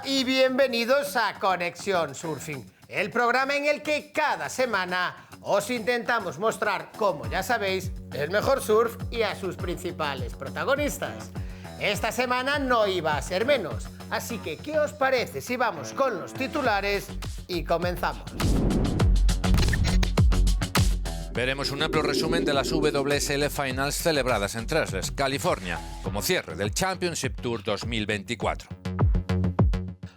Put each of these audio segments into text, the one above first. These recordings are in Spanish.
Hola y bienvenidos a Conexión Surfing, el programa en el que cada semana os intentamos mostrar, como ya sabéis, el mejor surf y a sus principales protagonistas. Esta semana no iba a ser menos, así que ¿qué os parece si vamos con los titulares y comenzamos? Veremos un amplio resumen de las WSL Finals celebradas en Tresles, California, como cierre del Championship Tour 2024.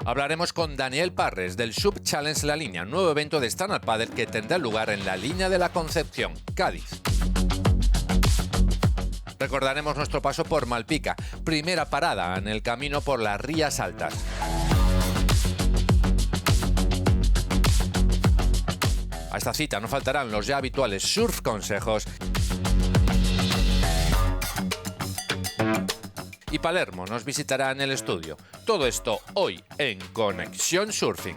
Hablaremos con Daniel Parres del Sub Challenge La Línea, nuevo evento de stand-up paddle que tendrá lugar en la Línea de la Concepción, Cádiz. Recordaremos nuestro paso por Malpica, primera parada en el camino por las Rías Altas. A esta cita no faltarán los ya habituales surf consejos. Y Palermo nos visitará en el estudio. Todo esto hoy en Conexión Surfing.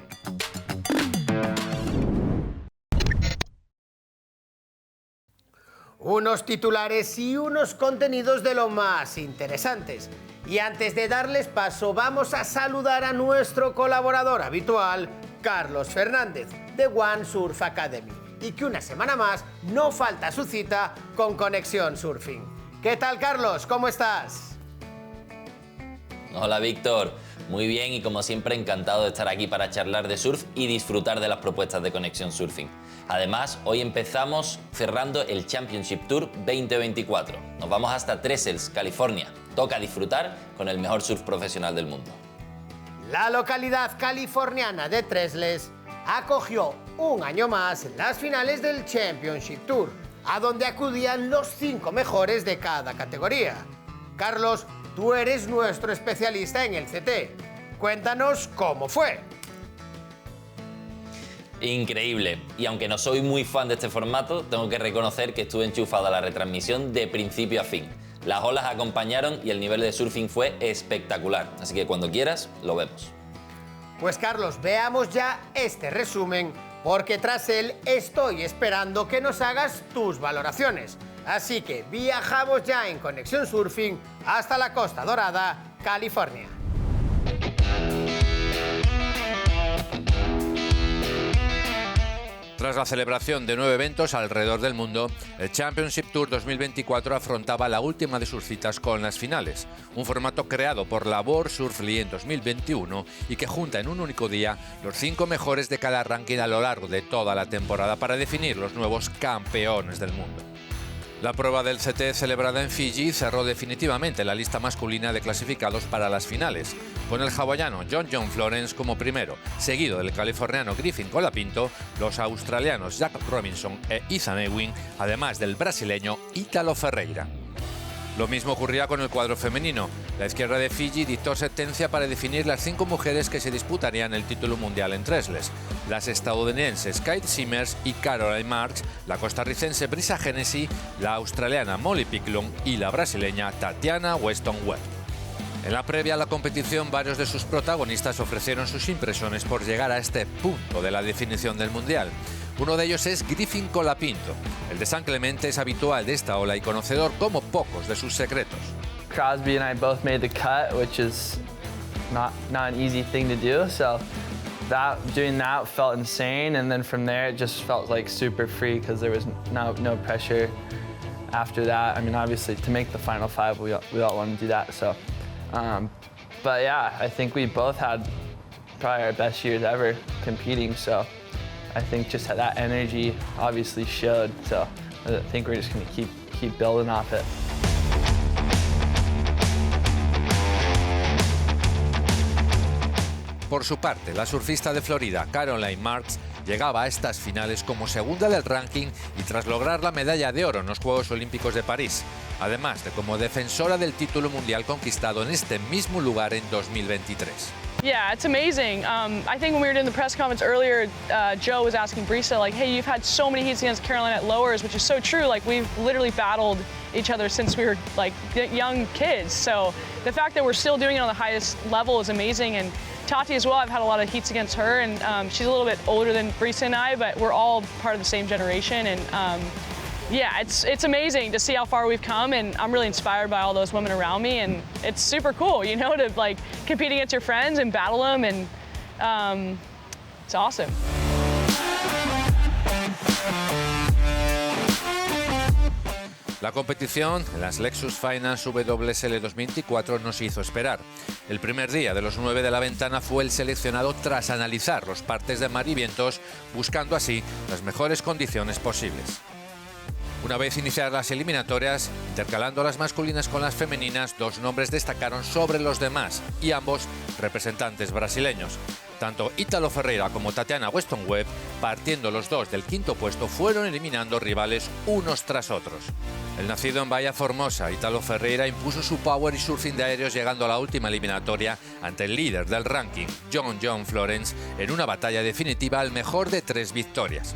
Unos titulares y unos contenidos de lo más interesantes. Y antes de darles paso, vamos a saludar a nuestro colaborador habitual, Carlos Fernández, de One Surf Academy, y que una semana más no falta su cita con Conexión Surfing. ¿Qué tal, Carlos? ¿Cómo estás? Hola, Víctor. Muy bien y como siempre encantado de estar aquí para charlar de surf y disfrutar de las propuestas de Conexión Surfing. Además, hoy empezamos cerrando el Championship Tour 2024. Nos vamos hasta Tresles, California. Toca disfrutar con el mejor surf profesional del mundo. La localidad californiana de Tresles acogió un año más las finales del Championship Tour, a donde acudían los 5 mejores de cada categoría. Carlos, tú eres nuestro especialista en el CT. Cuéntanos cómo fue. Increíble. Y aunque no soy muy fan de este formato, tengo que reconocer que estuve enchufado a la retransmisión de principio a fin. Las olas acompañaron y el nivel de surfing fue espectacular. Así que cuando quieras, lo vemos. Pues Carlos, veamos ya este resumen, porque tras él estoy esperando que nos hagas tus valoraciones. Así que viajamos ya en Conexión Surfing hasta la Costa Dorada, California. Tras la celebración de 9 eventos alrededor del mundo, el Championship Tour 2024 afrontaba la última de sus citas con las finales, un formato creado por la World Surf League en 2021 y que junta en un único día los 5 mejores de cada ranking a lo largo de toda la temporada para definir los nuevos campeones del mundo. La prueba del CT celebrada en Fiji cerró definitivamente la lista masculina de clasificados para las finales, con el hawaiano John Florence como primero, seguido del californiano Griffin Colapinto, los australianos Jack Robinson e Ethan Ewing, además del brasileño Ítalo Ferreira. Lo mismo ocurría con el cuadro femenino. La izquierda de Fiji dictó sentencia para definir las 5 mujeres que se disputarían el título mundial en Tresles: las estadounidenses Kate Simmers y Caroline Marks, la costarricense Brisa Hennessy, la australiana Molly Picklum y la brasileña Tatiana Weston Webb. En la previa a la competición, varios de sus protagonistas ofrecieron sus impresiones por llegar a este punto de la definición del mundial. Uno de ellos es Griffin Colapinto. El de San Clemente es habitual de esta ola y conocedor como pocos de sus secretos. Crosby and I both made the cut, which is not an easy thing to do. So doing that felt insane, and then from there it just felt like super free because there was no pressure after that. I mean, obviously to make the final 5, we all want to do that. So, but yeah, I think we both had probably our best years ever competing. So I think just that energy obviously showed. So I think we're just going to keep building off it. Por su parte, la surfista de Florida, Caroline Marks, llegaba a estas finales como segunda del ranking y tras lograr la medalla de oro en los Juegos Olímpicos de París, además de como defensora del título mundial conquistado en este mismo lugar en 2023. Yeah, it's amazing. I think when we were doing the press conference earlier, Joe was asking Brisa, like, hey, you've had so many heats against Caroline at lowers, which is so true. Like, we've literally battled each other since we were, like, young kids. So the fact that we're still doing it on the highest level is amazing. And Tati as well, I've had a lot of heats against her, and she's a little bit older than Brisa and I, but we're all part of the same generation. And yeah, it's amazing to see how far we've come, and I'm really inspired by all those women around me, and it's super cool, you know, to like compete against your friends and battle them, and it's awesome. La competición en las Lexus Finance WSL 2024 no se hizo esperar. El primer día de los 9 de la ventana fue el seleccionado tras analizar los partes de mar y vientos, buscando así las mejores condiciones posibles. Una vez iniciadas las eliminatorias, intercalando las masculinas con las femeninas, dos nombres destacaron sobre los demás, y ambos representantes brasileños. Tanto Ítalo Ferreira como Tatiana Weston-Webb, partiendo los dos del quinto puesto, fueron eliminando rivales unos tras otros. El nacido en Bahía Formosa, Ítalo Ferreira, impuso su power y surfing de aéreos, llegando a la última eliminatoria ante el líder del ranking, John Florence, en una batalla definitiva al mejor de 3 victorias.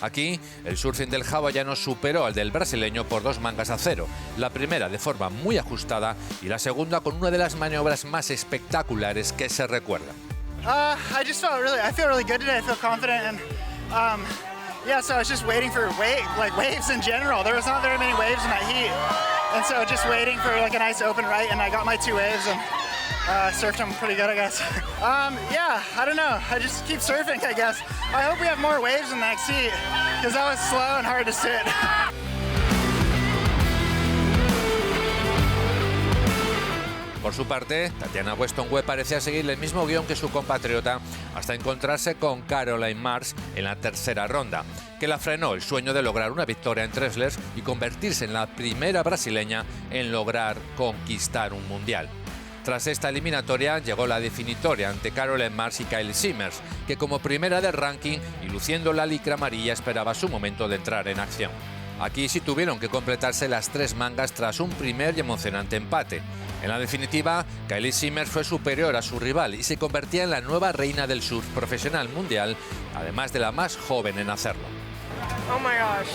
Aquí, el surfing del hawaiano superó al del brasileño por 2 mangas a 0, la primera de forma muy ajustada y la segunda con una de las maniobras más espectaculares que se recuerdan. I feel really good today. I feel confident, and yeah. So I was just waiting for waves in general. There was not very many waves in that heat, and so just waiting for like a nice open right, and I got my 2 waves and surfed them pretty good, I guess. Yeah, I don't know. I just keep surfing, I guess. I hope we have more waves in the next heat because that was slow and hard to sit. Por su parte, Tatiana Weston-Webb parecía seguir el mismo guión que su compatriota hasta encontrarse con Caroline Mars en la tercera ronda, que la frenó el sueño de lograr una victoria en Treslers y convertirse en la primera brasileña en lograr conquistar un mundial. Tras esta eliminatoria llegó la definitoria ante Caroline Mars y Kylie Simmers, que como primera del ranking y luciendo la licra amarilla esperaba su momento de entrar en acción. Aquí sí tuvieron que completarse las 3 mangas tras un primer y emocionante empate. En la definitiva, Kylie Simmers fue superior a su rival y se convertía en la nueva reina del surf profesional mundial, además de la más joven en hacerlo. Oh my gosh.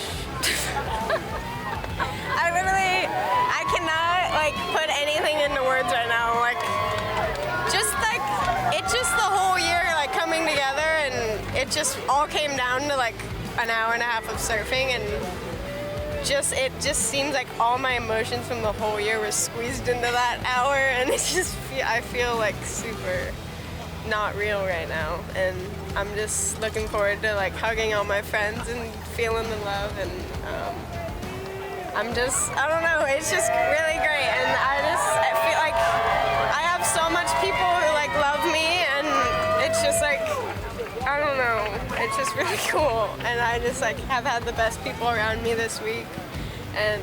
I cannot put anything into words right now. Just the whole year coming together, and it just all came down to an hour and a half of surfing, and it just seems like all my emotions from the whole year were squeezed into that hour, and I feel super not real right now, and I'm just looking forward to hugging all my friends and feeling the love, and I don't know, it's just really great, and I feel like I have so much people who love me, and it's just I don't know, it's just really cool, and I just have had the best people around me this week, and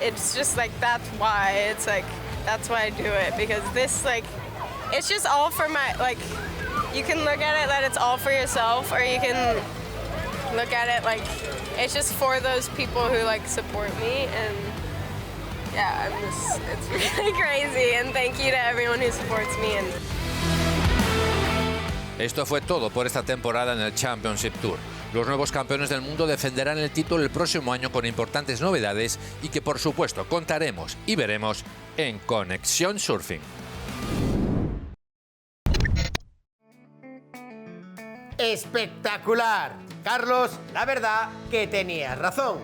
it's just that's why that's why I do it, because this it's just all for my you can look at it that it's all for yourself, or you can look at it it's just for those people who support me, and yeah, it's really crazy, and thank you to everyone who supports me. And Esto fue todo por esta temporada en el Championship Tour. Los nuevos campeones del mundo defenderán el título el próximo año con importantes novedades y que por supuesto contaremos y veremos en Conexión Surfing. Espectacular. Carlos, la verdad que tenías razón.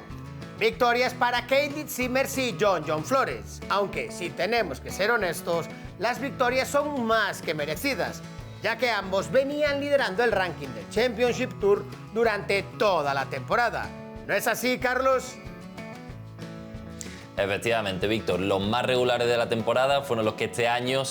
Victorias para Kylie Simmers y John Florence. Aunque, si tenemos que ser honestos, las victorias son más que merecidas, ya que ambos venían liderando el ranking del Championship Tour durante toda la temporada. ¿No es así, Carlos? Efectivamente, Víctor. Los más regulares de la temporada fueron los que este año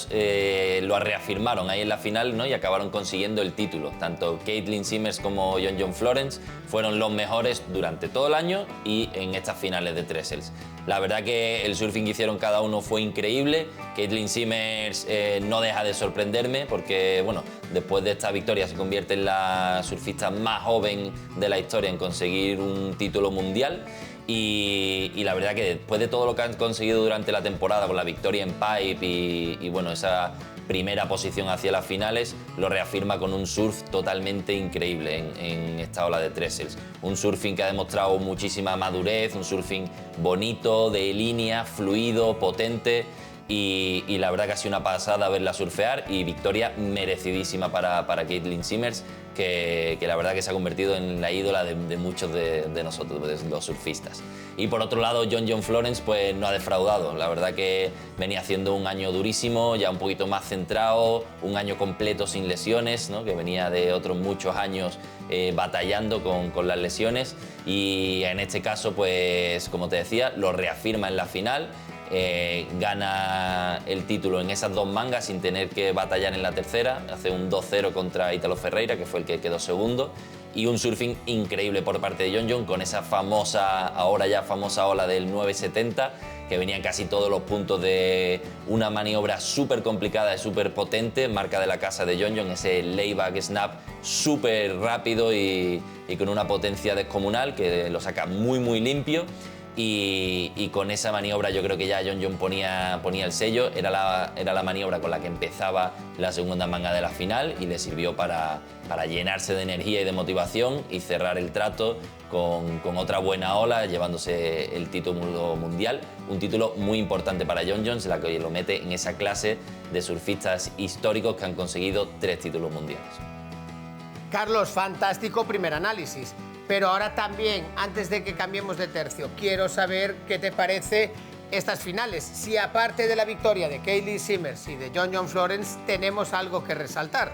lo reafirmaron ahí en la final, ¿no? Y acabaron consiguiendo el título. Tanto Caitlin Simmers como John Florence fueron los mejores durante todo el año y en estas finales de Treslers. La verdad que el surfing que hicieron cada uno fue increíble. Caitlin Simmers no deja de sorprenderme porque, bueno, después de esta victoria se convierte en la surfista más joven de la historia en conseguir un título mundial. Y la verdad que después de todo lo que han conseguido durante la temporada con la victoria en Pipe y bueno, esa primera posición hacia las finales, lo reafirma con un surf totalmente increíble en esta ola de Treslers. Un surfing que ha demostrado muchísima madurez, un surfing bonito, de línea, fluido, potente y la verdad que ha sido una pasada verla surfear y victoria merecidísima para Caitlin Simmers, que la verdad que se ha convertido en la ídola de muchos de nosotros, de los surfistas. Y por otro lado, John Florence pues no ha defraudado. La verdad que venía haciendo un año durísimo, ya un poquito más centrado, un año completo sin lesiones, ¿no? Que venía de otros muchos años batallando con las lesiones, y en este caso, pues como te decía, lo reafirma en la final. Gana el título en esas dos mangas sin tener que batallar en la tercera, hace un 2-0 contra Ítalo Ferreira, que fue el que quedó segundo, y un surfing increíble por parte de John con esa famosa, ahora ya famosa ola del 970, que venían casi todos los puntos de una maniobra súper complicada y súper potente, marca de la casa de John, ese layback snap súper rápido y con una potencia descomunal que lo saca muy limpio. Y con esa maniobra yo creo que ya John ponía el sello. Era la maniobra con la que empezaba la segunda manga de la final y le sirvió para llenarse de energía y de motivación y cerrar el trato con otra buena ola, llevándose el título mundial. Un título muy importante para John, la que lo mete en esa clase de surfistas históricos que han conseguido 3 títulos mundiales. Carlos, fantástico primer análisis. Pero ahora también, antes de que cambiemos de tercio, quiero saber qué te parece estas finales. Si aparte de la victoria de Caitlin Simmers y de John Florence, tenemos algo que resaltar.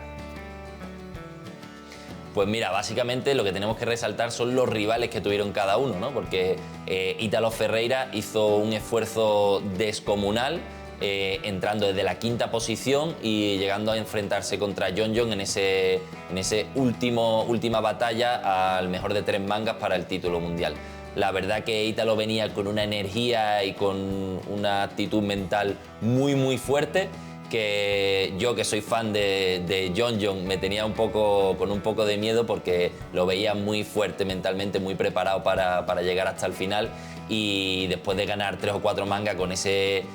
Pues mira, básicamente lo que tenemos que resaltar son los rivales que tuvieron cada uno, ¿no? Porque Ítalo Ferreira hizo un esfuerzo descomunal, entrando desde la 5ª posición y llegando a enfrentarse contra John en ese última batalla al mejor de 3 mangas para el título mundial. La verdad que Ítalo venía con una energía y con una actitud mental muy fuerte, que yo, que soy fan de John, me tenía con un poco de miedo, porque lo veía muy fuerte mentalmente, muy preparado para llegar hasta el final, y después de ganar 3 o 4 mangas con ese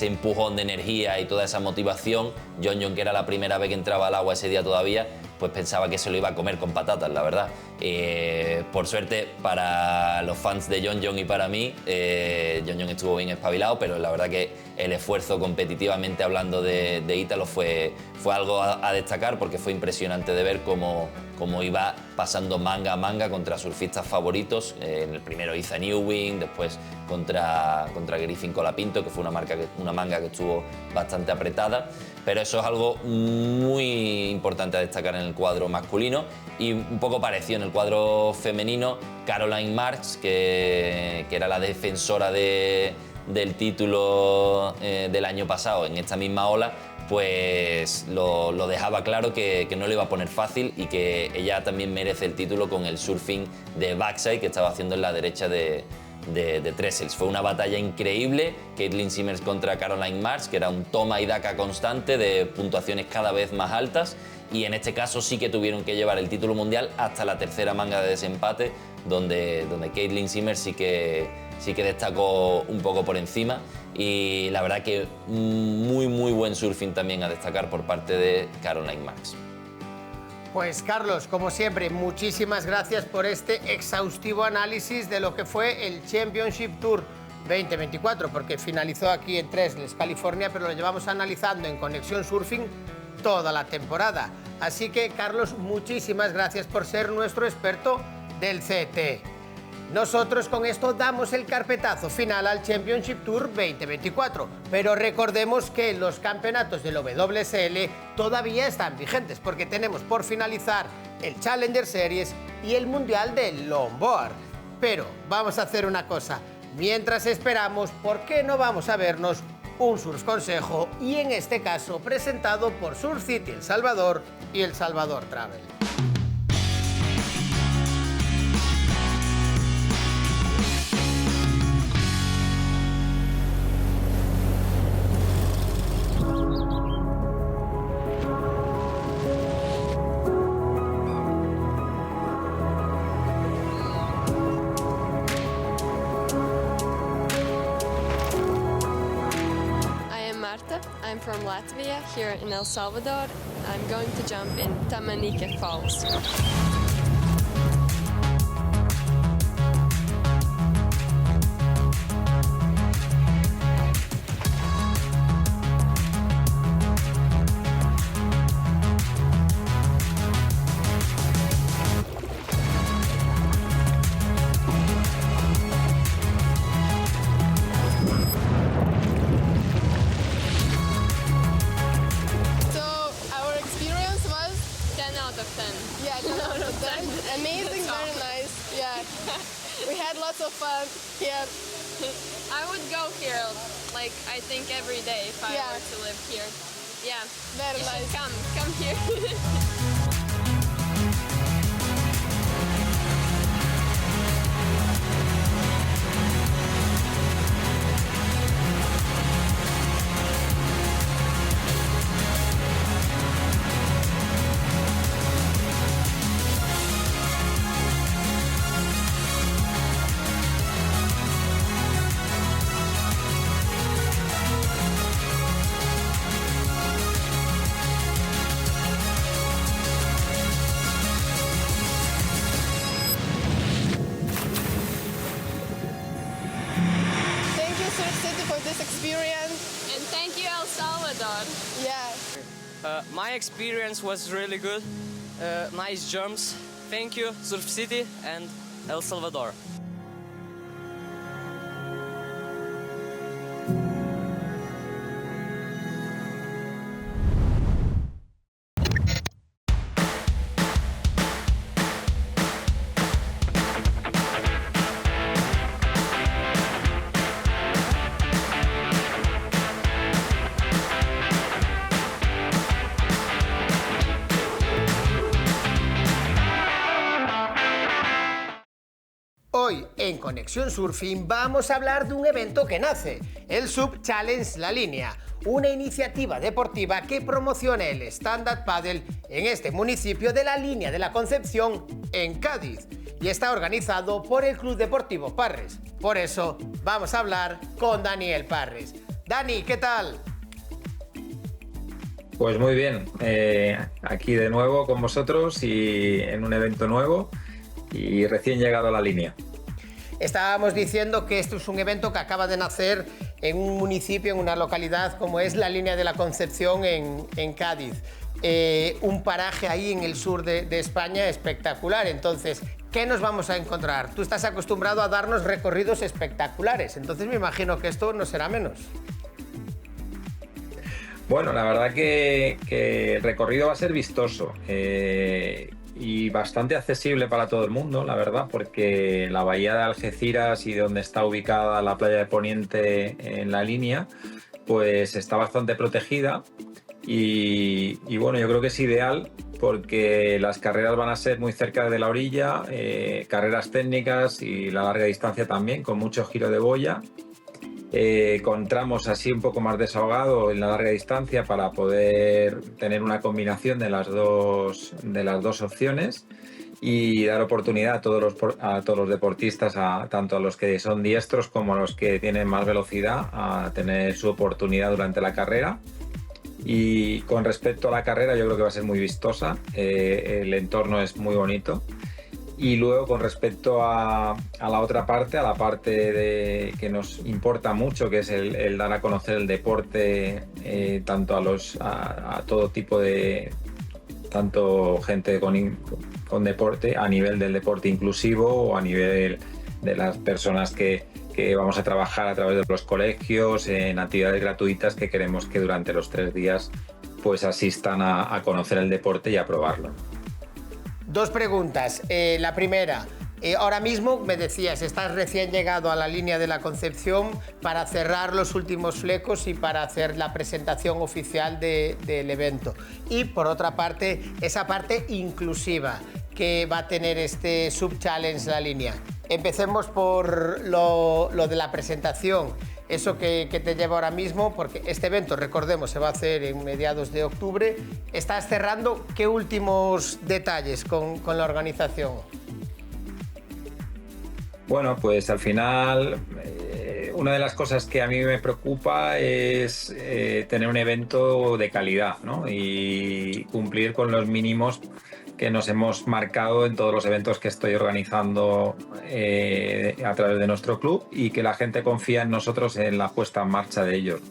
empujón de energía y toda esa motivación, John, que era la primera vez que entraba al agua ese día todavía, pues pensaba que se lo iba a comer con patatas, la verdad. Por suerte para los fans de John y para mí, John estuvo bien espabilado, pero la verdad que el esfuerzo competitivamente hablando de Ítalo fue algo a destacar, porque fue impresionante de ver cómo iba pasando manga a manga contra surfistas favoritos. En el primero Ethan Ewing, después contra Griffin Colapinto, que fue una manga que estuvo bastante apretada. Pero eso es algo muy importante a destacar en el cuadro masculino, y un poco parecido en el cuadro femenino. Caroline Marks, que era la defensora del título del año pasado en esta misma ola, pues lo dejaba claro que no le iba a poner fácil, y que ella también merece el título con el surfing de backside que estaba haciendo en la derecha de Trestles. Fue una batalla increíble, Caitlin Simmers contra Caroline Marks, que era un toma y daca constante de puntuaciones cada vez más altas, y en este caso sí que tuvieron que llevar el título mundial hasta la 3ª manga de desempate, donde Caitlin Simmers sí que destacó un poco por encima, y la verdad que muy buen surfing también a destacar por parte de Caroline Marks. Pues Carlos, como siempre, muchísimas gracias por este exhaustivo análisis de lo que fue el Championship Tour 2024, porque finalizó aquí en Trestles, California, pero lo llevamos analizando en Conexión Surfing toda la temporada. Así que, Carlos, muchísimas gracias por ser nuestro experto del CT. Nosotros con esto damos el carpetazo final al Championship Tour 2024, pero recordemos que los campeonatos del WSL todavía están vigentes, porque tenemos por finalizar el Challenger Series y el Mundial del Longboard. Pero vamos a hacer una cosa, mientras esperamos, ¿por qué no vamos a vernos un Surf Consejo? Y en este caso presentado por Surf City El Salvador y El Salvador Travel. I'm from Latvia, here in El Salvador. I'm going to jump in Tamanique Falls. fun. Yeah. I would go here, like, I think every day if I were to live here. Yeah. Very you nice. should come here. Thank you, Surf City, for this experience. And thank you, El Salvador. Yeah. My experience was really good. Nice jumps. Thank you, Surf City and El Salvador. Hoy en Conexión Surfing vamos a hablar de un evento que nace, el Sub Challenge La Línea, una iniciativa deportiva que promociona el stand-up paddle en este municipio de la Línea de la Concepción, en Cádiz, y está organizado por el Club Deportivo Parres. Por eso vamos a hablar con Daniel Parres. Dani, ¿qué tal? Pues muy bien, aquí de nuevo con vosotros y en un evento nuevo y recién llegado a La Línea. Estábamos diciendo que esto es un evento que acaba de nacer en un municipio, en una localidad como es la Línea de la Concepción en Cádiz. Un paraje ahí en el sur de España espectacular. Entonces, ¿qué nos vamos a encontrar? Tú estás acostumbrado a darnos recorridos espectaculares, entonces me imagino que esto no será menos. Bueno, la verdad que el recorrido va a ser vistoso y bastante accesible para todo el mundo, la verdad, porque la bahía de Algeciras y donde está ubicada la playa de Poniente en La Línea, pues está bastante protegida y bueno, yo creo que es ideal porque las carreras van a ser muy cerca de la orilla, carreras técnicas y la larga distancia también, con mucho giro de boya. Con tramos así un poco más desahogado en la larga distancia para poder tener una combinación de las dos opciones y dar oportunidad a todos los deportistas, tanto a los que son diestros como a los que tienen más velocidad, a tener su oportunidad durante la carrera. Y con respecto a la carrera, yo creo que va a ser muy vistosa, el entorno es muy bonito. Y luego, con respecto a la otra parte, a la parte que nos importa mucho, que es el dar a conocer el deporte, tanto a todo tipo de, tanto gente con deporte, a nivel del deporte inclusivo o a nivel de las personas que vamos a trabajar a través de los colegios, en actividades gratuitas que queremos que durante los 3 días pues asistan a conocer el deporte y a probarlo. Dos preguntas. La primera, ahora mismo me decías, estás recién llegado a la Línea de la Concepción para cerrar los últimos flecos y para hacer la presentación oficial del evento. Y por otra parte, esa parte inclusiva que va a tener este Sub Challenge La Línea. Empecemos por lo de la presentación. Eso que te lleva ahora mismo, porque este evento, recordemos, se va a hacer en mediados de octubre. ¿Estás cerrando qué últimos detalles con la organización? Bueno, pues al final una de las cosas que a mí me preocupa es tener un evento de calidad, ¿no? Y cumplir con los mínimos que nos hemos marcado en todos los eventos que estoy organizando a través de nuestro club y que la gente confía en nosotros en la puesta en marcha de ellos.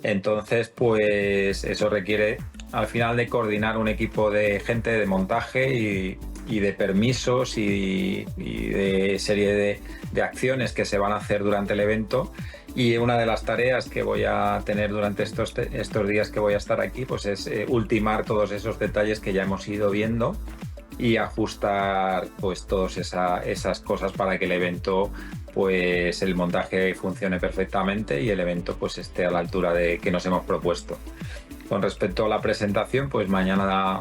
Entonces, pues eso requiere al final de coordinar un equipo de gente de montaje y de permisos y de serie de acciones que se van a hacer durante el evento. Y una de las tareas que voy a tener durante estos días que voy a estar aquí, pues es ultimar todos esos detalles que ya hemos ido viendo y ajustar pues todas esas cosas para que el evento pues el montaje funcione perfectamente y el evento pues esté a la altura de que nos hemos propuesto. Con respecto a la presentación, pues mañana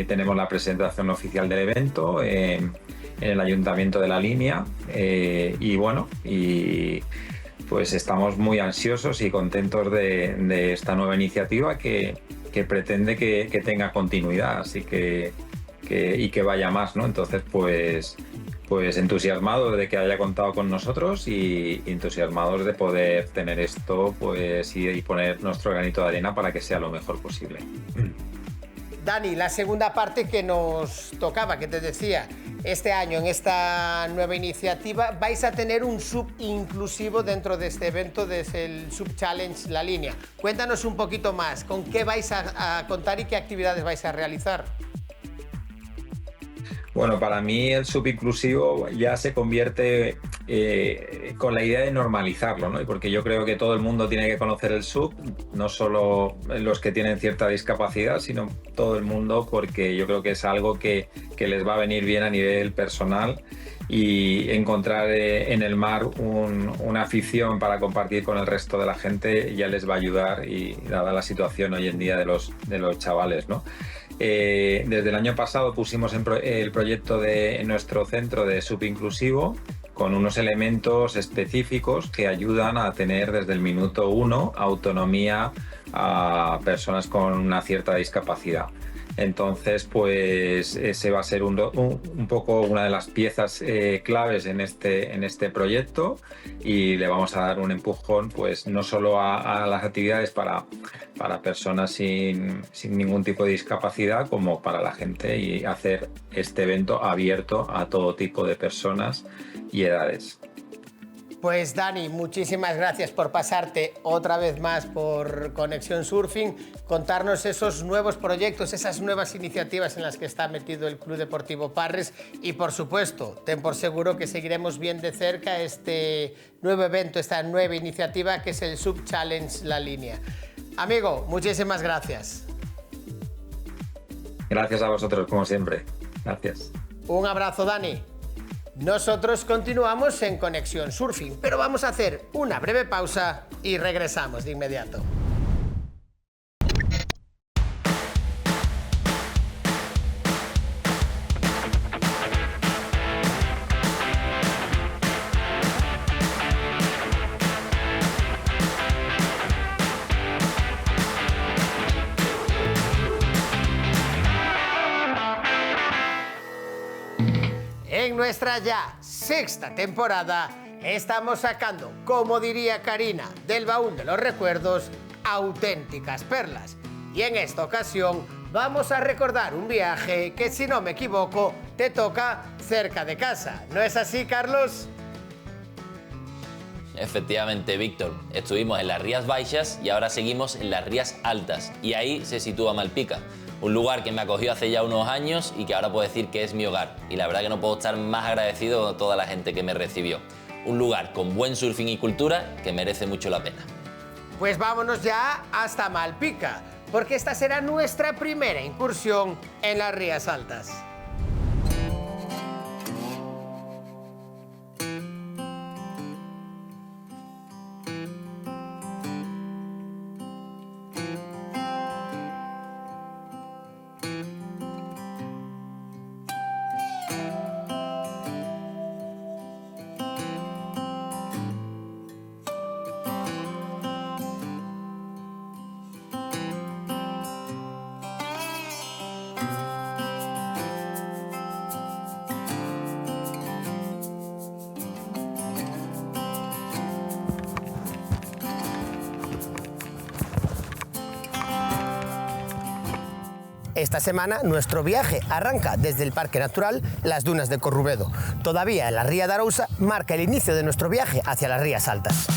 tenemos la presentación oficial del evento en el Ayuntamiento de La Línea y bueno, pues estamos muy ansiosos y contentos de esta nueva iniciativa que pretende que tenga continuidad, así que vaya más, ¿no? Entonces, pues entusiasmados de que haya contado con nosotros y entusiasmados de poder tener esto, pues y poner nuestro granito de arena para que sea lo mejor posible. Dani, la segunda parte que nos tocaba, que te decía, este año en esta nueva iniciativa vais a tener un sub inclusivo dentro de este evento, desde el Sub Challenge La Línea. Cuéntanos un poquito más, ¿con qué vais a contar y qué actividades vais a realizar? Bueno, para mí el sub inclusivo ya se convierte con la idea de normalizarlo, ¿no? Y porque yo creo que todo el mundo tiene que conocer el sub, no solo los que tienen cierta discapacidad, sino todo el mundo, porque yo creo que es algo que les va a venir bien a nivel personal y encontrar en el mar una afición para compartir con el resto de la gente ya les va a ayudar, y dada la situación hoy en día de los chavales, ¿no? Desde el año pasado pusimos el proyecto en nuestro centro de subinclusivo con unos elementos específicos que ayudan a tener desde el minuto 1 autonomía a personas con una cierta discapacidad. Entonces, pues ese va a ser un poco una de las piezas claves en este proyecto, y le vamos a dar un empujón, pues no solo a las actividades para personas sin ningún tipo de discapacidad, como para la gente, y hacer este evento abierto a todo tipo de personas y edades. Pues Dani, muchísimas gracias por pasarte otra vez más por Conexión Surfing, contarnos esos nuevos proyectos, esas nuevas iniciativas en las que está metido el Club Deportivo Parres, y por supuesto, ten por seguro que seguiremos bien de cerca este nuevo evento, esta nueva iniciativa que es el Sub Challenge La Línea. Amigo, muchísimas gracias. Gracias a vosotros, como siempre. Gracias. Un abrazo, Dani. Nosotros continuamos en Conexión Surfing, pero vamos a hacer una breve pausa y regresamos de inmediato. En nuestra ya sexta temporada estamos sacando, como diría Karina, del baúl de los recuerdos, auténticas perlas. Y en esta ocasión vamos a recordar un viaje que, si no me equivoco, te toca cerca de casa. ¿No es así, Carlos? Efectivamente, Víctor. Estuvimos en las Rías Baixas y ahora seguimos en las Rías Altas. Y ahí se sitúa Malpica. Un lugar que me acogió hace ya unos años y que ahora puedo decir que es mi hogar. Y la verdad que no puedo estar más agradecido a toda la gente que me recibió. Un lugar con buen surfing y cultura que merece mucho la pena. Pues vámonos ya hasta Malpica, porque esta será nuestra primera incursión en las Rías Altas. Esta semana nuestro viaje arranca desde el Parque Natural Las Dunas de Corrubedo. Todavía en la Ría de Arousa marca el inicio de nuestro viaje hacia las Rías Altas.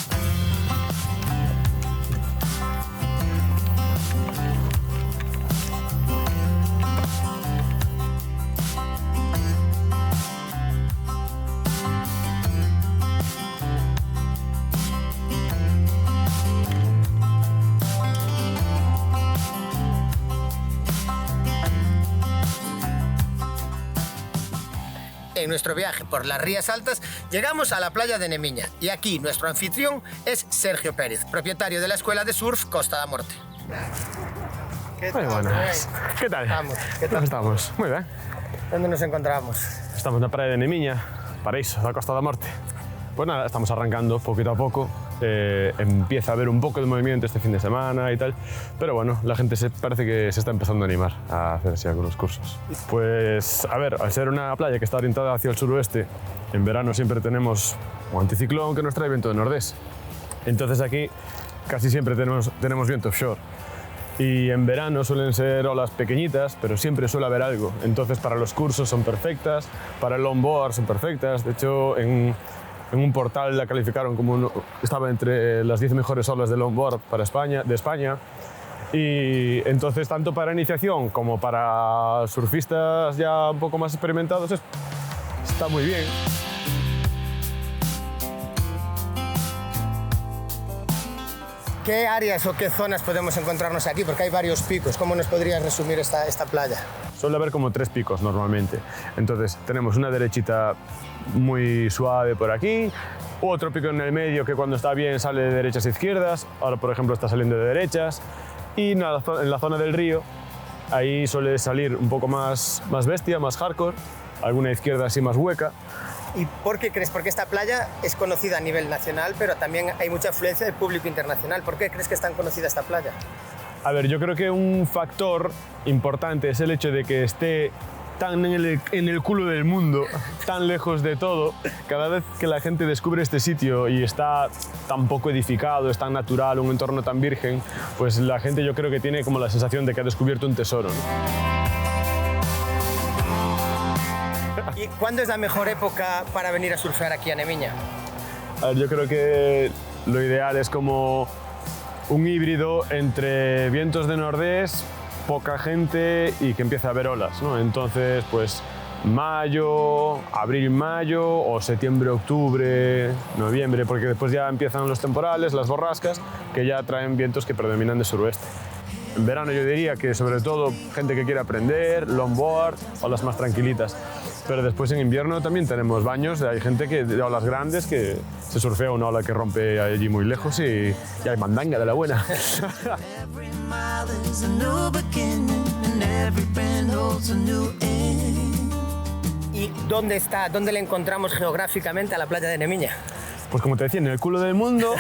En nuestro viaje por las Rías Altas, llegamos a la playa de Nemiña. Y aquí nuestro anfitrión es Sergio Pérez, propietario de la Escuela de Surf Costa da Morte. Muy buenas. ¿Qué tal? ¿Qué tal? Estamos? Muy bien. ¿Dónde nos encontramos? Estamos na praia de Nemiña, paraíso da Costa da Morte. Pues nada, estamos arrancando poquito a poco. Empieza a haber un poco de movimiento este fin de semana y tal, pero bueno, la gente parece que se está empezando a animar a hacer así algunos cursos. Pues a ver, al ser una playa que está orientada hacia el suroeste, en verano siempre tenemos un anticiclón que nos trae viento de nordés. Entonces aquí casi siempre tenemos viento offshore. Y en verano suelen ser olas pequeñitas, pero siempre suele haber algo. Entonces para los cursos son perfectas, para el longboard son perfectas. De hecho, en un portal la calificaron como estaba entre las 10 mejores olas de longboard de España. Y entonces, tanto para iniciación como para surfistas ya un poco más experimentados, está muy bien. ¿Qué áreas o qué zonas podemos encontrarnos aquí? Porque hay varios picos. ¿Cómo nos podrías resumir esta playa? Suele haber como 3 picos normalmente. Entonces tenemos una derechita muy suave por aquí, otro pico en el medio que cuando está bien sale de derechas a izquierdas, ahora por ejemplo está saliendo de derechas, y en la zona del río ahí suele salir un poco más bestia, más hardcore, alguna izquierda así más hueca. ¿Y por qué crees? Porque esta playa es conocida a nivel nacional, pero también hay mucha afluencia del público internacional. ¿Por qué crees que es tan conocida esta playa? A ver, yo creo que un factor importante es el hecho de que esté tan en el culo del mundo, tan lejos de todo. Cada vez que la gente descubre este sitio y está tan poco edificado, es tan natural, un entorno tan virgen, pues la gente yo creo que tiene como la sensación de que ha descubierto un tesoro, ¿no? ¿Y cuándo es la mejor época para venir a surfear aquí a Nemiña? A ver, yo creo que lo ideal es como un híbrido entre vientos de nordés, poca gente y que empiece a haber olas, ¿no? Entonces, pues mayo, abril-mayo o septiembre-octubre, noviembre, porque después ya empiezan los temporales, las borrascas, que ya traen vientos que predominan de suroeste. En verano yo diría que sobre todo gente que quiere aprender, longboard, olas más tranquilitas. Pero después en invierno también tenemos baños, hay gente de olas grandes que se surfea una ola que rompe allí muy lejos y hay mandanga de la buena. ¿Y dónde le encontramos geográficamente a la playa de Nemiña? Pues como te decía, en el culo del mundo,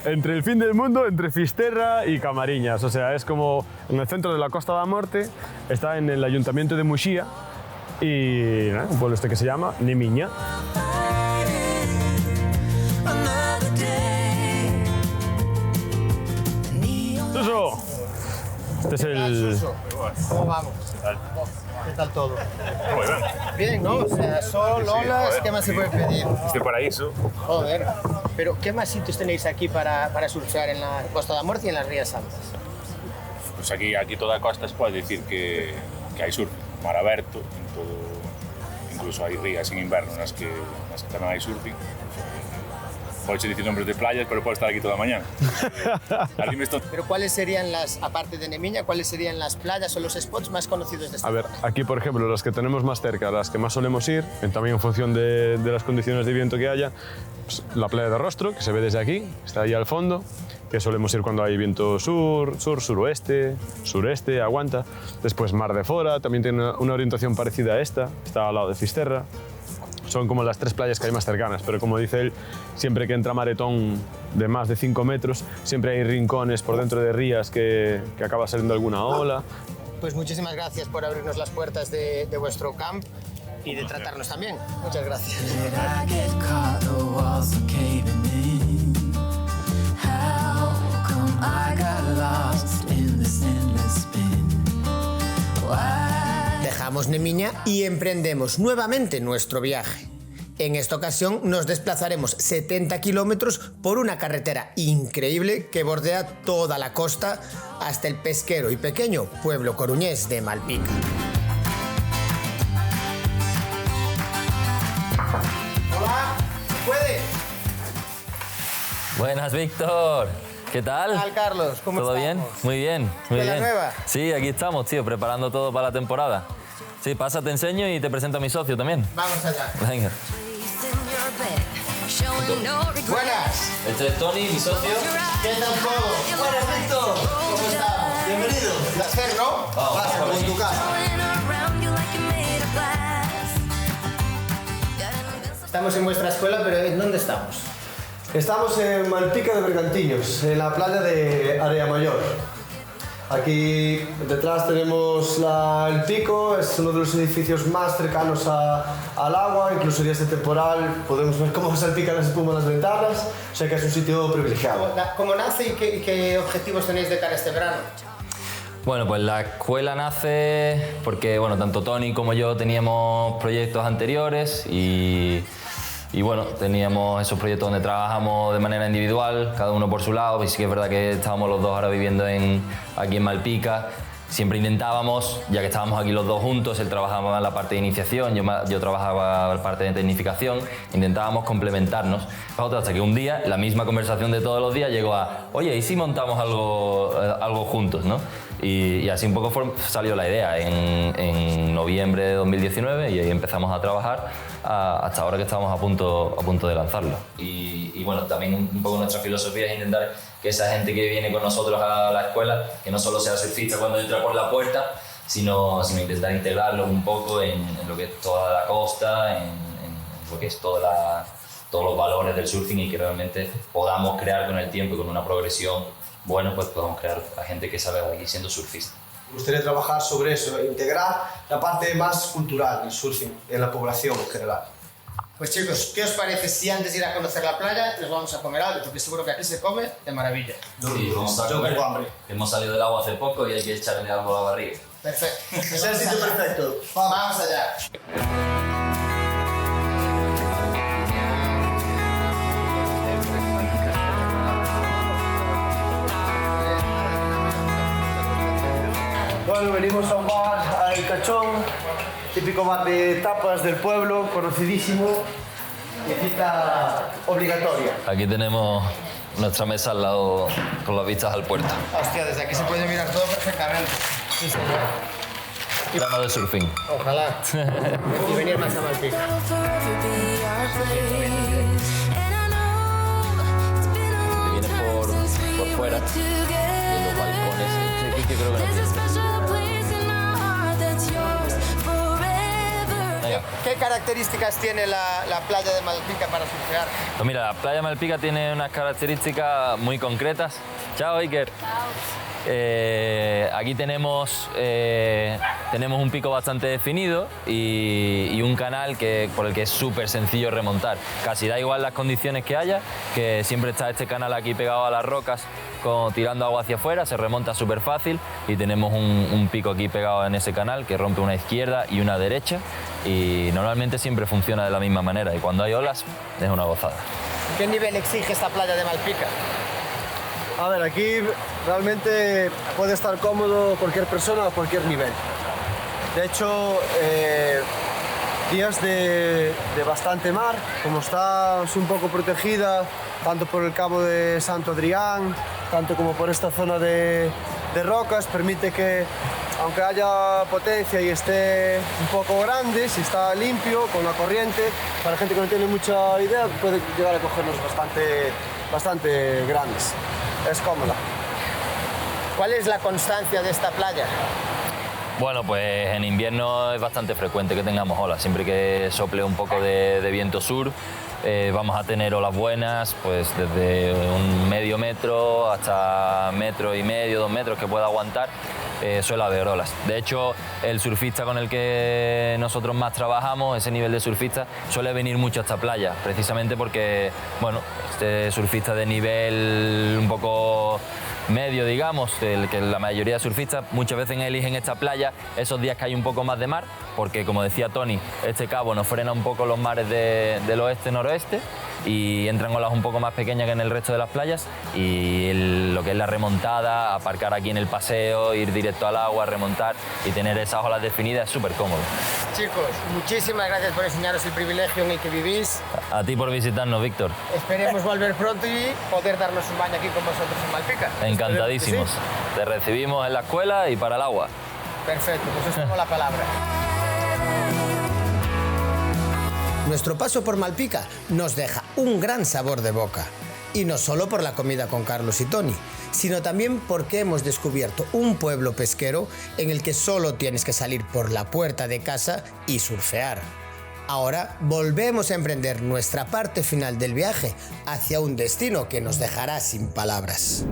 entre el fin del mundo, entre Fisterra y Camariñas. O sea, es como en el centro de la Costa da Morte, está en el ayuntamiento de Muxía, y un pueblo que se llama Nemiña. Suso, este es el... ¿Cómo vamos? ¿Qué tal todo? Muy bien. Bien, ¿no? O sea, sol, olas, ¿qué más se puede pedir? Este paraíso. Joder. Pero, ¿qué más sitios tenéis aquí para surfear en la Costa da Morte y en las Rías Altas? Pues aquí toda a costa se pode dicir que hai surf, mar aberto, en todo, incluso hai rías en inverno nas que tamén hai surfing. Podes dicir nombres de playas, pero puedo estar aquí toda la mañana. Pero ¿cuáles serían aparte de Nemiña, cuáles serían las playas o los spots más conocidos de esta? A ver, aquí por ejemplo, los que tenemos más cerca, las que más solemos ir, también en función de las condiciones de viento que haya, pues, la playa de Rostro, que se ve desde aquí, está ahí al fondo, que solemos ir cuando hay viento suroeste, sureste, aguanta. Después Mar de Fora, también tiene una orientación parecida a esta, está al lado de Fisterra. Son como las 3 playas que hay más cercanas, pero como dice él, siempre que entra maretón de más de 5 metros, siempre hay rincones por dentro de rías que acaba saliendo alguna ola. Pues muchísimas gracias por abrirnos las puertas de vuestro camp y de tratarnos también. Muchas gracias. Dejamos Nemiña y emprendemos nuevamente nuestro viaje. En esta ocasión nos desplazaremos 70 kilómetros por una carretera increíble que bordea toda la costa hasta el pesquero y pequeño pueblo coruñés de Malpica. Hola, ¿se puede? Buenas, Víctor. ¿Qué tal? ¿Qué tal, Carlos? ¿Cómo ¿Todo estamos? bien? Muy bien, muy bien. ¿Nueva? Sí, aquí estamos, tío, preparando todo para la temporada. Sí, pasa, te enseño y te presento a mi socio también. Vamos allá. Venga. Buenas. Este es Tony, mi socio. ¿Qué tal todo? Buenas, Víctor. ¿Cómo estás? Bienvenido. Placer, ¿no? Vamos, Como en tu casa. Estamos en vuestra escuela, pero ¿en dónde estamos? Estamos en Malpica de Bergantiños, en la playa de Area Mayor. Aquí detrás tenemos el pico, es uno de los edificios más cercanos al agua, incluso días de temporal podemos ver cómo salpican las espumas en las ventanas, o sea que es un sitio privilegiado. ¿Cómo nace y qué objetivos tenéis de cara a este verano? Bueno, pues la escuela nace porque, bueno, tanto Tony como yo teníamos proyectos anteriores y bueno, teníamos esos proyectos donde trabajamos de manera individual, cada uno por su lado, y sí que es verdad que estábamos los dos ahora viviendo aquí en Malpica. Siempre intentábamos, ya que estábamos aquí los dos juntos, él trabajaba en la parte de iniciación, yo trabajaba en la parte de tecnificación, intentábamos complementarnos. Hasta que un día, la misma conversación de todos los días llegó a, oye, ¿y si montamos algo juntos, no? Y así un poco salió la idea en noviembre de 2019 y ahí empezamos a trabajar hasta ahora que estamos a punto de lanzarlo. Y bueno, también un poco nuestra filosofía es intentar que esa gente que viene con nosotros a la escuela, que no solo sea surfista cuando entra por la puerta, sino intentar integrarlo un poco en lo que es toda la costa, en lo que es todos los valores del surfing y que realmente podamos crear con el tiempo y con una progresión bueno, pues podemos crear a gente que salga de aquí siendo surfista. Me gustaría trabajar sobre eso, integrar la parte más cultural del surfing en la población en general. Pues chicos, ¿qué os parece si antes de ir a conocer la playa nos vamos a comer algo? Porque seguro que aquí se come de maravilla. Sí, vamos a comer. Hemos salido del agua hace poco y hay que echarle algo a la barriga. Perfecto. Es el sitio perfecto. Vamos allá. Bueno, venimos a un bar, a El Cachón, típico bar de tapas del pueblo, conocidísimo, y cita obligatoria. Aquí tenemos nuestra mesa al lado con las vistas al puerto. Hostia, desde aquí se puede mirar todo perfectamente. Sí, señor. Plano de surfing. Ojalá. Y venir más a Malpica. Te vienes por fuera y los balcones. Este edificio creo que no tiene. ¿Qué características tiene la playa de Malpica para surfear? Pues mira, la playa de Malpica tiene unas características muy concretas. Chao, Iker. Aquí tenemos un pico bastante definido y un canal por el que es súper sencillo remontar. Casi da igual las condiciones que haya, que siempre está este canal aquí pegado a las rocas, tirando agua hacia afuera, se remonta súper fácil y tenemos un pico aquí pegado en ese canal que rompe una izquierda y una derecha y normalmente siempre funciona de la misma manera y cuando hay olas es una gozada. ¿Qué nivel exige esta playa de Malpica? A ver, aquí realmente puede estar cómodo cualquier persona a cualquier nivel. De hecho, días de bastante mar, como está un poco protegida, tanto por el cabo de Santo Adrián, tanto como por esta zona de rocas, permite que, aunque haya potencia y esté un poco grande, si está limpio, con la corriente, para gente que no tiene mucha idea, puede llegar a cogernos bastante grandes. Es cómoda. ¿Cuál es la constancia de esta playa? Bueno, pues en invierno es bastante frecuente que tengamos olas. Siempre que sople un poco de viento sur, vamos a tener olas buenas, pues desde un medio metro hasta 1,5 metros, 2 metros que pueda aguantar. Suele haber olas. De hecho, el surfista con el que nosotros más trabajamos, ese nivel de surfista, suele venir mucho a esta playa, precisamente porque, bueno, este surfista de nivel un poco medio, digamos, que la mayoría de surfistas muchas veces eligen esta playa esos días que hay un poco más de mar, porque como decía Tony, este cabo nos frena un poco los mares del oeste-noroeste y entran olas un poco más pequeñas que en el resto de las playas y lo que es la remontada, aparcar aquí en el paseo, ir directo al agua, remontar y tener esas olas definidas es súper cómodo. Chicos, muchísimas gracias por enseñaros el privilegio en el que vivís. A ti por visitarnos, Víctor. Esperemos volver pronto y poder darnos un baño aquí con vosotros en Malpica. Encantadísimos. Sí. Te recibimos en la escuela y para el agua. Perfecto, pues os tengo la palabra. Nuestro paso por Malpica nos deja un gran sabor de boca. Y no solo por la comida con Carlos y Tony, sino también porque hemos descubierto un pueblo pesquero en el que solo tienes que salir por la puerta de casa y surfear. Ahora volvemos a emprender nuestra parte final del viaje hacia un destino que nos dejará sin palabras.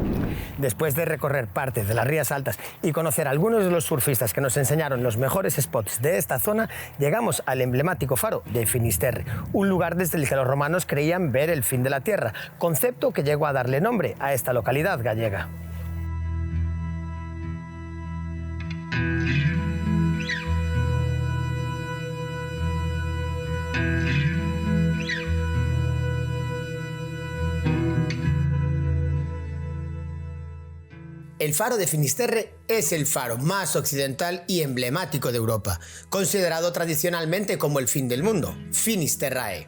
Después de recorrer parte de las Rías Altas y conocer a algunos de los surfistas que nos enseñaron los mejores spots de esta zona, llegamos al emblemático faro de Finisterre, un lugar desde el que los romanos creían ver el fin de la tierra, concepto que llegó a darle nombre a esta localidad gallega. El faro de Finisterre es el faro más occidental y emblemático de Europa, considerado tradicionalmente como el fin del mundo, Finisterrae.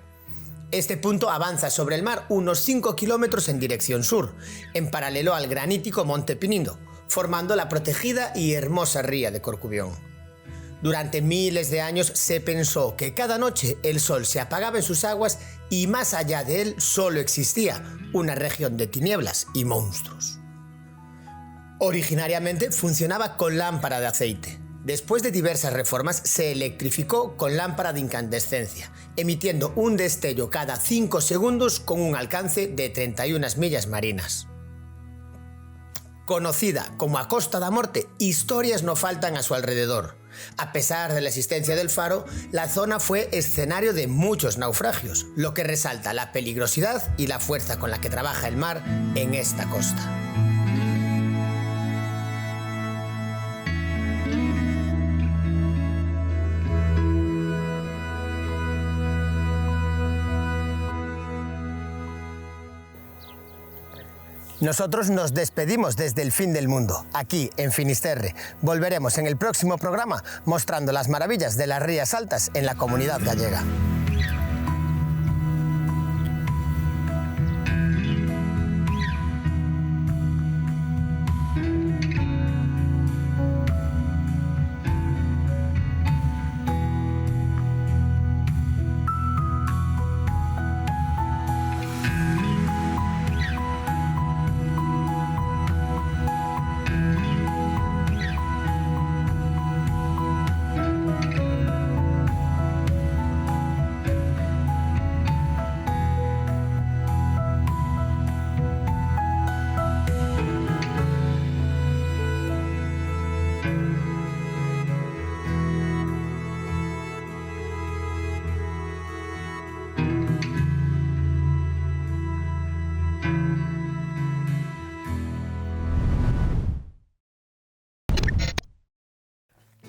Este punto avanza sobre el mar unos 5 kilómetros en dirección sur, en paralelo al granítico Monte Pinindo, formando la protegida y hermosa ría de Corcubión. Durante miles de años se pensó que cada noche el sol se apagaba en sus aguas y más allá de él solo existía una región de tinieblas y monstruos. Originariamente funcionaba con lámpara de aceite. Después de diversas reformas se electrificó con lámpara de incandescencia, emitiendo un destello cada 5 segundos con un alcance de 31 millas marinas. Conocida como a Costa da Morte, historias no faltan a su alrededor. A pesar de la existencia del faro, la zona fue escenario de muchos naufragios, lo que resalta la peligrosidad y la fuerza con la que trabaja el mar en esta costa. Nosotros nos despedimos desde el fin del mundo, aquí en Finisterre. Volveremos en el próximo programa mostrando las maravillas de las Rías Altas en la comunidad gallega.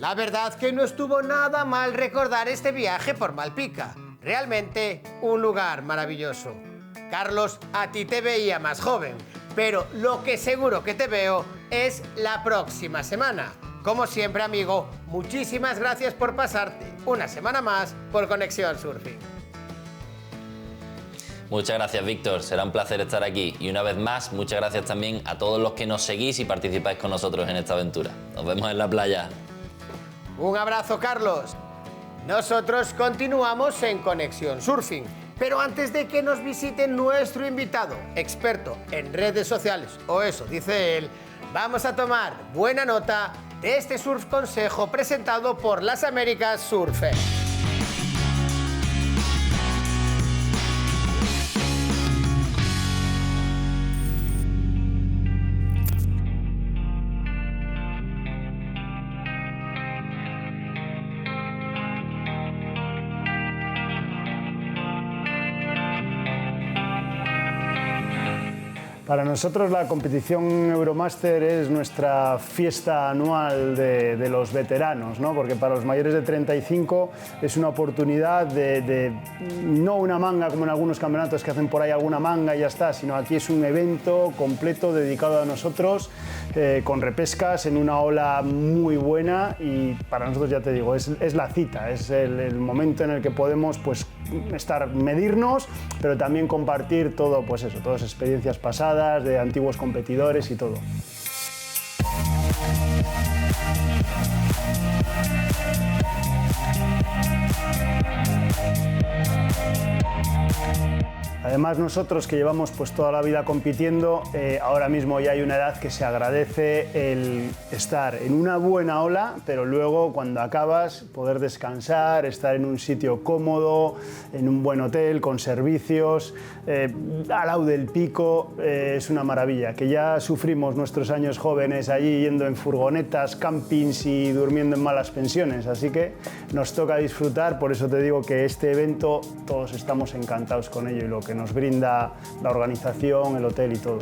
La verdad que no estuvo nada mal recordar este viaje por Malpica. Realmente un lugar maravilloso. Carlos, a ti te veía más joven, pero lo que seguro que te veo es la próxima semana. Como siempre, amigo, muchísimas gracias por pasarte una semana más por Conexión Surfing. Muchas gracias, Víctor. Será un placer estar aquí. Y una vez más, muchas gracias también a todos los que nos seguís y participáis con nosotros en esta aventura. Nos vemos en la playa. Un abrazo, Carlos. Nosotros continuamos en Conexión Surfing, pero antes de que nos visite nuestro invitado, experto en redes sociales, o eso dice él, vamos a tomar buena nota de este surf consejo presentado por Las Américas Surfer. Para nosotros la competición Euromaster es nuestra fiesta anual de los veteranos, ¿no? Porque para los mayores de 35 es una oportunidad de no una manga como en algunos campeonatos que hacen por ahí alguna manga y ya está, sino aquí es un evento completo dedicado a nosotros, con repescas en una ola muy buena y para nosotros, ya te digo, es la cita, es el momento en el que podemos pues, medirnos, pero también compartir todo, pues eso, todas experiencias pasadas, de antiguos competidores y todo. Además nosotros que llevamos pues toda la vida compitiendo, ahora mismo ya hay una edad que se agradece el estar en una buena ola, pero luego cuando acabas poder descansar, estar en un sitio cómodo, en un buen hotel, con servicios, al lado del pico, es una maravilla. Que ya sufrimos nuestros años jóvenes allí yendo en furgonetas, campings y durmiendo en malas pensiones, así que nos toca disfrutar, por eso te digo que este evento todos estamos encantados con ello y lo que nos brinda la organización, el hotel y todo.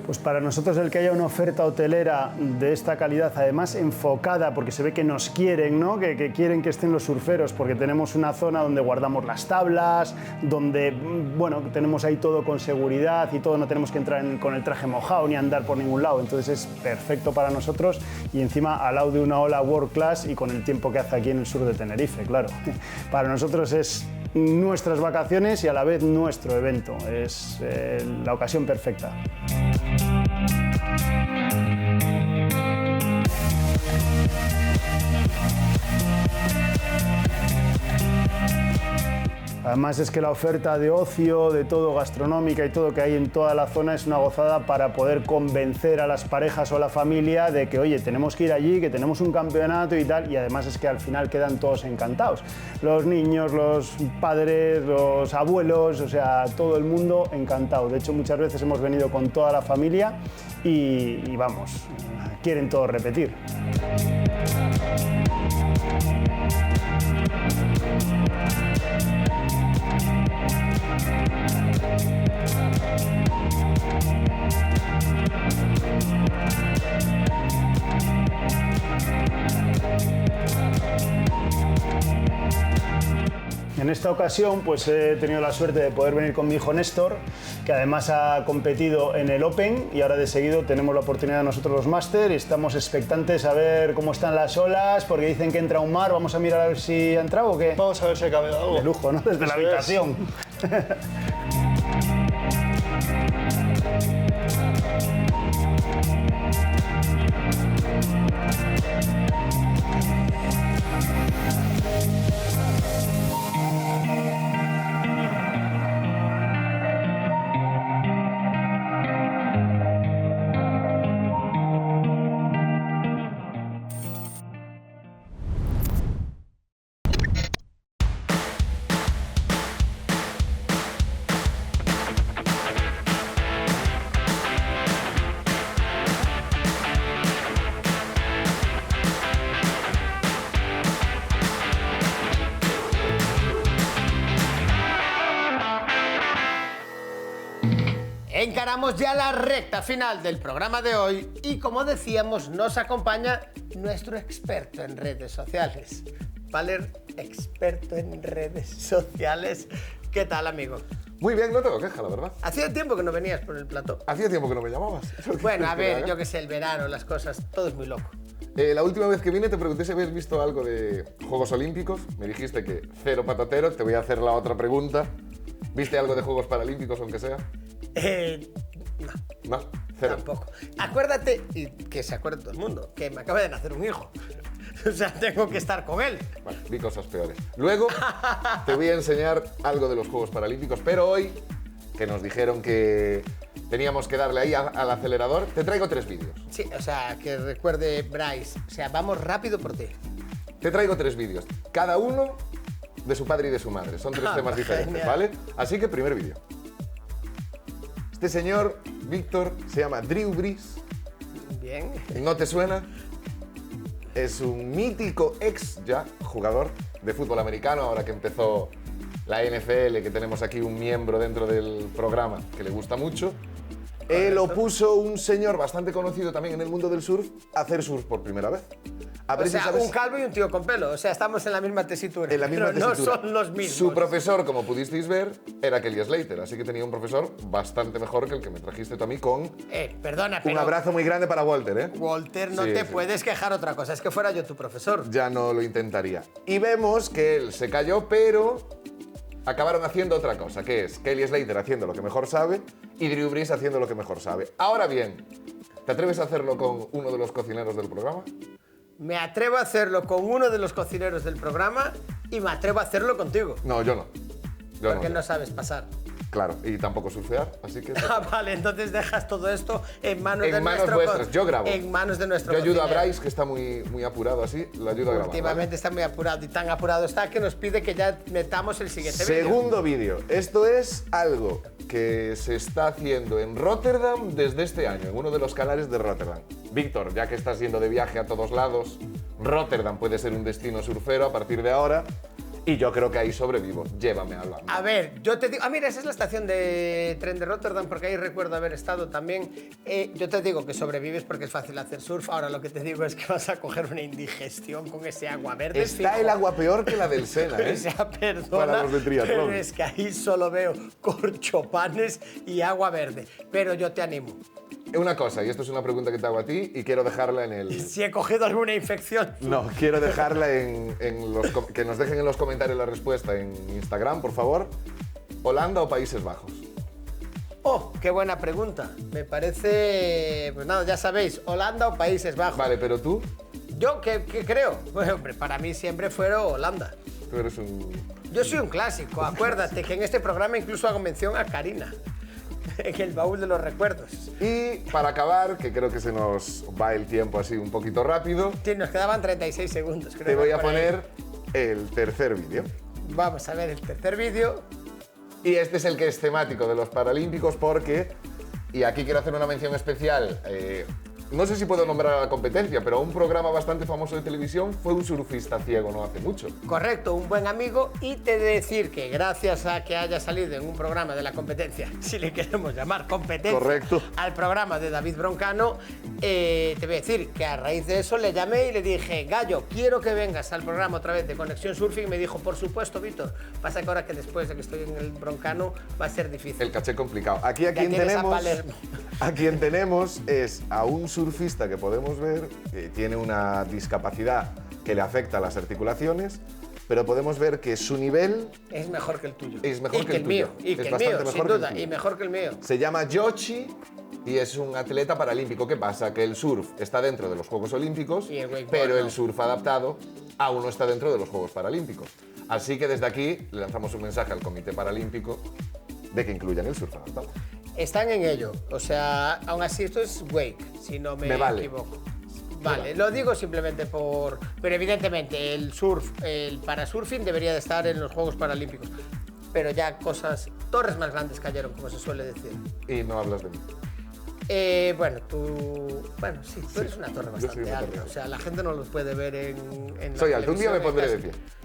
Pues para nosotros el que haya una oferta hotelera de esta calidad, además enfocada, porque se ve que nos quieren, ¿no? que quieren que estén los surferos, porque tenemos una zona donde guardamos las tablas, donde bueno, tenemos ahí todo con seguridad y todo, no tenemos que entrar con el traje mojado ni andar por ningún lado, entonces es perfecto para nosotros y encima al lado de una ola world class y con el tiempo que hace aquí en el sur de Tenerife, claro. Para nosotros es nuestras vacaciones y a la vez nuestro evento, es la ocasión perfecta. Además es que la oferta de ocio, de todo, gastronómica y todo que hay en toda la zona es una gozada para poder convencer a las parejas o a la familia de que, oye, tenemos que ir allí, que tenemos un campeonato y tal, y además es que al final quedan todos encantados. Los niños, los padres, los abuelos, o sea, todo el mundo encantado. De hecho, muchas veces hemos venido con toda la familia y vamos, quieren todos repetir. En esta ocasión pues he tenido la suerte de poder venir con mi hijo Néstor, que además ha competido en el Open y ahora de seguido tenemos la oportunidad de nosotros los Master y estamos expectantes a ver cómo están las olas, porque dicen que entra un mar, vamos a mirar a ver si ha entrado o qué. Vamos a ver si ha cabido algo. De lujo, ¿no? Desde la habitación. Encaramos ya la recta final del programa de hoy y, como decíamos, nos acompaña nuestro experto en redes sociales. Valer, experto en redes sociales. ¿Qué tal, amigo? Muy bien, no tengo queja, la verdad. Hacía tiempo que no venías por el plató. Hacía tiempo que no me llamabas. Bueno, a ver, yo qué sé, el verano, las cosas, todo es muy loco. La última vez que vine te pregunté si habías visto algo de Juegos Olímpicos. Me dijiste que cero patatero. Te voy a hacer la otra pregunta. ¿Viste algo de Juegos Paralímpicos, aunque sea? No. No, cero. Tampoco. Acuérdate, y que se acuerde todo el mundo, que me acaba de nacer un hijo. O sea, tengo que estar con él. Bueno, vi cosas peores. Luego te voy a enseñar algo de los Juegos Paralímpicos, pero hoy, que nos dijeron que teníamos que darle ahí al acelerador, te traigo 3 vídeos. Sí, o sea, que recuerde Bryce. O sea, vamos rápido por ti. Te traigo 3 vídeos, cada uno de su padre y de su madre. Son 3 temas diferentes, genial. ¿vale? Así que, primer vídeo. Este señor, Víctor, se llama Drew Brees. Bien. ¿No te suena? Es un mítico ex ya jugador de fútbol americano, ahora que empezó la NFL, que tenemos aquí un miembro dentro del programa que le gusta mucho. Lo puso un señor bastante conocido también en el mundo del surf a hacer surf por primera vez. A ver O sea, si sabes. un calvo y un tío con pelo. O sea, estamos en la misma tesitura. En la misma pero tesitura. no son los mismos. Su profesor, como pudisteis ver, era Kelly Slater, así que tenía un profesor bastante mejor que el que me trajiste tú a mí con Perdona, pero... un abrazo muy grande para Walter, ¿eh? Walter, no Sí, te sí. puedes quejar otra cosa. Es que fuera yo tu profesor. Ya no lo intentaría. Y vemos que él se cayó, pero acabaron haciendo otra cosa, que es Kelly Slater haciendo lo que mejor sabe y Drew Brees haciendo lo que mejor sabe. Ahora bien, ¿te atreves a hacerlo con uno de los cocineros del programa? Me atrevo a hacerlo con uno de los cocineros del programa y me atrevo a hacerlo contigo. No, yo no. Yo Porque no. no sabes pasar. Claro, y tampoco surfear, así que... Ah, vale, entonces dejas todo esto en manos de manos nuestro... vuestras, yo grabo. En manos de nuestro Yo ayudo a cocinero. Bryce, que está muy apurado así, lo ayudo a grabar. Últimamente está muy apurado y tan apurado está que nos pide que ya metamos el siguiente vídeo. Segundo vídeo. Esto es algo que se está haciendo en Rotterdam desde este año, en uno de los canales de Rotterdam. Víctor, ya que estás yendo de viaje a todos lados, Rotterdam puede ser un destino surfero a partir de ahora y yo creo que ahí sobrevivo. Llévame a Holanda. A ver, yo te digo... Ah, mira, esa es la estación de tren de Rotterdam, porque ahí recuerdo haber estado también. Yo te digo que sobrevives porque es fácil hacer surf. Ahora lo que te digo es que vas a coger una indigestión con ese agua verde. Está fijo. el agua peor que la del Sena, ¿eh? O sea, perdona, Para los de triatlón. pero es que ahí solo veo corchopanes y agua verde. Pero yo te animo. Una cosa, y esto es una pregunta que te hago a ti y quiero dejarla en el... Si he cogido alguna infección. No, quiero dejarla que nos dejen en los comentarios la respuesta en Instagram, por favor. ¿Holanda o Países Bajos? Oh, qué buena pregunta. Me parece... Pues nada, ya sabéis, Holanda o Países Bajos. Vale, pero tú, ¿Yo qué creo? Bueno, hombre, para mí siempre fueron Holanda. tú eres un... Yo soy un clásico, acuérdate que en este programa incluso hago mención a Karina, en el baúl de los recuerdos. Y para acabar, que creo que se nos va el tiempo así un poquito rápido, Sí, nos quedaban 36 segundos, creo. te voy a por ahí. poner el tercer vídeo. Vamos a ver el tercer vídeo. Y este es el que es temático de los Paralímpicos porque, y aquí quiero hacer una mención especial, no sé si puedo nombrar a la competencia, pero un programa bastante famoso de televisión fue un surfista ciego no hace mucho. Correcto, un buen amigo, y te he de decir que gracias a que haya salido en un programa de la competencia, si le queremos llamar competencia, Correcto. al programa de David Broncano, te voy a decir que a raíz de eso le llamé y le dije, Gallo, quiero que vengas al programa otra vez de Conexión Surfing. Me dijo, por supuesto, Víctor. Pasa que ahora que después de que estoy en el Broncano va a ser difícil. El caché complicado. Aquí a Ya quien tienes a tenemos, Palermo. a quien tenemos es a un surfista que podemos ver que tiene una discapacidad que le afecta a las articulaciones, pero podemos ver que su nivel Es mejor que el tuyo. es mejor y que el mío. tuyo. Y Es que el bastante mío, mejor sin que el duda. tuyo. Y mejor que el mío. Se llama Yoshi y es un atleta paralímpico. ¿Qué pasa? Que el surf está dentro de los Juegos Olímpicos, Y el wakeboard pero no. el surf adaptado aún no está dentro de los Juegos Paralímpicos. Así que desde aquí le lanzamos un mensaje al Comité Paralímpico de que incluyan el surf adaptado. Están en ello. O sea, aún así esto es wake, si no me vale. equivoco. Vale, lo digo simplemente por... Pero evidentemente el surf, el parasurfing debería de estar en los Juegos Paralímpicos. Pero ya cosas... Torres más grandes cayeron, como se suele decir. Y no hablas de mí. Bueno, tú... Bueno, sí, tú eres una torre yo soy bastante una alta. torre O sea, la gente no los puede ver en la Soy alto, un día me televisión pondré en de casa. pie.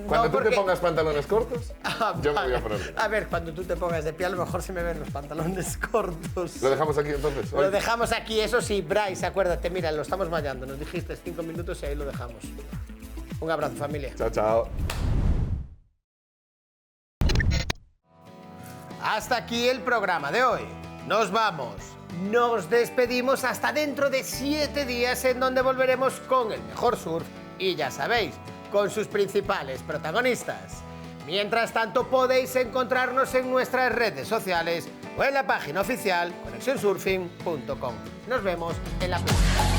Cuando No, tú porque- te pongas pantalones cortos, yo me voy Vale. a poner de pie. A ver, cuando tú te pongas de pie, a lo mejor se me ven los pantalones cortos. Lo dejamos aquí entonces. Lo dejamos aquí, eso sí, Bryce, acuérdate, mira, lo estamos vallando. Nos dijiste 5 minutos y ahí lo dejamos. Un abrazo, familia. Chao, chao. Hasta aquí el programa de hoy. Nos vamos. Nos despedimos hasta dentro de 7 días en donde volveremos con el mejor surf y ya sabéis, con sus principales protagonistas. Mientras tanto podéis encontrarnos en nuestras redes sociales o en la página oficial conexionsurfing.com. Nos vemos en la próxima.